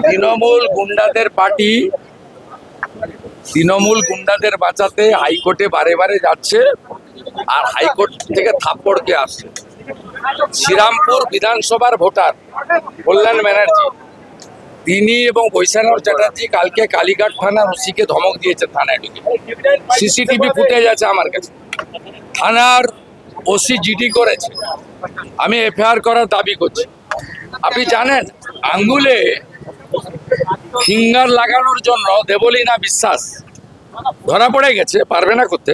তৃণমূল গুন্ডাদের পার্টি তৃণমূল গুন্ডাদের বাঁচাতে হাইকোর্টে বারে বারে যাচ্ছে আর হাইকোর্ট থেকে থাপ্পড় কে আসছে। শ্রীরামপুর বিধানসভার ভোটার কল্যাণ ব্যানার্জি তিনি এবং বৈশানর চ্যাটার্জি কালকে কালীঘাট থানার ওসিকে ধমক দিয়েছে থানায় ঢুকে। সিসিটিভি ফুটেজ আছে আমার কাছে। থানার ওসি জিডি করেছে, আমি এফআইআর করার দাবি করছি। আপনি জানেন আঙ্গুলে ফিঙ্গার লাগানোর জন্য দেবলীনা বিশ্বাস ধরা পড়ে গেছে, পারবে না করতে।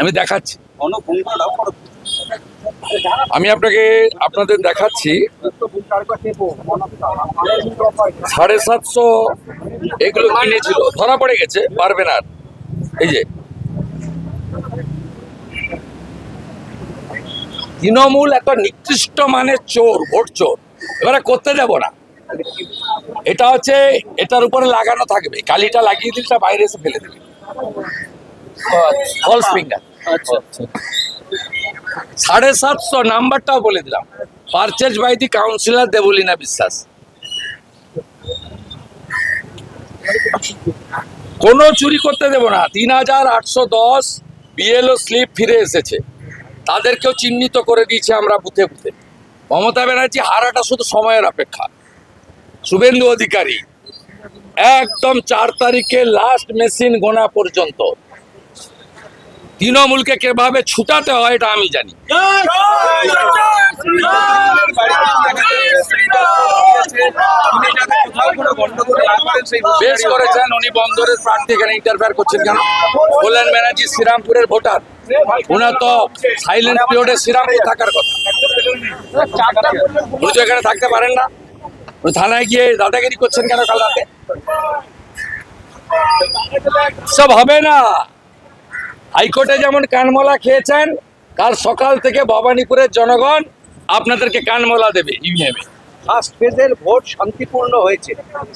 আমি দেখাচ্ছি, আমি আপনাদের দেখাচ্ছি। 750 এগুলো কিনেছিল, ধরা পড়ে গেছে, পারবে না। এই যে তৃণমূল একটা নিকৃষ্ট মানের চোর, ভোট চোর। এবারে করতে দেব না। এটা হচ্ছে এটার উপরে লাগানো থাকবে, কালিটা লাগিয়ে দিলে বাইরে এসে ফেলে দেবে। False finger. 750 নাম্বারটাও বলে দিলাম। Purchase by the councillor Debolina Biswas. কোনো চুরি করতে দেব না। 3810 বিএলও স্লিপ ফিরে এসেছে, তাদেরকেও চিহ্নিত করে দিয়েছে আমরা বুথে বুথে। মমতা ব্যানার্জি হারাটা শুধু সময়ের অপেক্ষা। শুভেন্দু অধিকারী একদম 4 তারিখে লাস্ট মেশিন গোনা পর্যন্ত তৃণমূলকে কিভাবে ছুটাতে হয় এটা আমি জানি। বেশ করেছেন উনি, বন্দরের প্রার্থী এখানে ইন্টারফেয়ার করছেন কেন? কল্যাণ ব্যানার্জি শ্রীরামপুরের ভোটার, ওনার তো সাইলেন্ট পিরিয়ডে শ্রীরামপুর থাকার কথা। উনি তো এখানে থাকতে পারেন না, উনি থানায় গিয়ে দাদাগিরি করছেন কেন কাল রাতে? সব হবে না। হাইকোর্টে যেমন কানমলা খেয়েছেন, কাল সকাল থেকে ভবানীপুরের জনগণ আপনাদেরকে কানমলা দেবে ইভিএমে। ফার্স্ট ফেজের ভোট শান্তিপূর্ণ হয়েছে,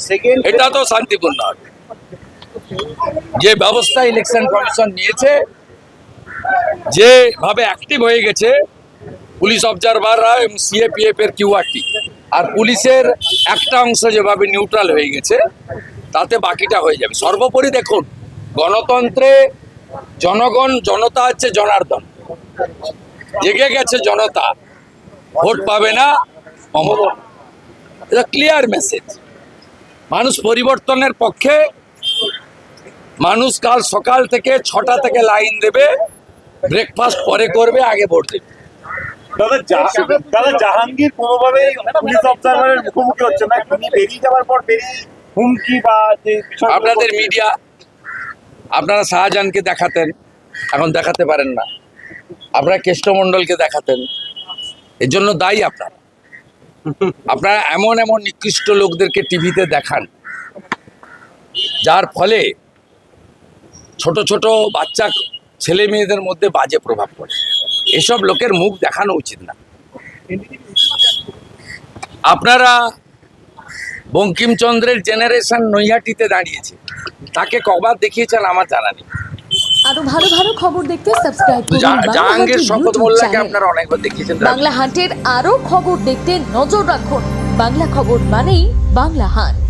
সেকেন্ড এটা তো শান্তিপূর্ণ হবে। যে ব্যবস্থা ইলেকশন কমিশন নিয়েছে, যেভাবে অ্যাক্টিভ হয়ে গেছে পুলিশ অবজারভাররা এবং সিএপিএফ এর কিউআরটি, আর পুলিশের একটা অংশ যেভাবে নিউট্রাল হয়ে গেছে, তাতে বাকিটা হয়ে যাবে। সর্বোপরি দেখুন, গণতন্ত্রে জনগণ, জনতা হচ্ছে জনার্দন। জেগে গেছে জনতা, ভোট পাবে না মমতা। এটা ক্লিয়ার মেসেজ। মানুষ পরিবর্তনের পক্ষে। মানুষ কাল সকাল থেকে 6টা থেকে লাইন দেবে, ব্রেকফাস্ট পরে করবে, আগে ভোট দেবে। দাদা জাহাঙ্গীর কোনোভাবে পুলিশ অবজারভারের মুখোমুখি হচ্ছে না, তিনি বেরিয়ে যাওয়ার পর হুমকি বা যে আপনাদের মিডিয়া, আপনারা শাহজাহানকে দেখাতেন, এখন দেখাতে পারেন না। আপনারা কেষ্টমণ্ডলকে দেখাতেন, এর জন্য দায়ী আপনারা। আপনারা এমন এমন নিকৃষ্ট লোকদেরকে টিভিতে দেখান, যার ফলে ছোট ছোট বাচ্চা ছেলে মেয়েদের মধ্যে বাজে প্রভাব পড়ে। এসব লোকের মুখ দেখানো উচিত না। আপনারা বঙ্কিমচন্দ্রের জেনারেশন নৈহাটিতে দাঁড়িয়েছে, তাকে কবার দেখিয়েছেন আমার জানা নেই। আরো ভালো ভালো খবর দেখতে সাবস্ক্রাইব করুন জাহাঙ্গীর শপথ মোল্লাকে আপনারা অনেকবার দেখিয়েছেন। বাংলা হান্টের আরো খবর দেখতে নজর রাখুন। বাংলা খবর মানেই বাংলা হান্ট।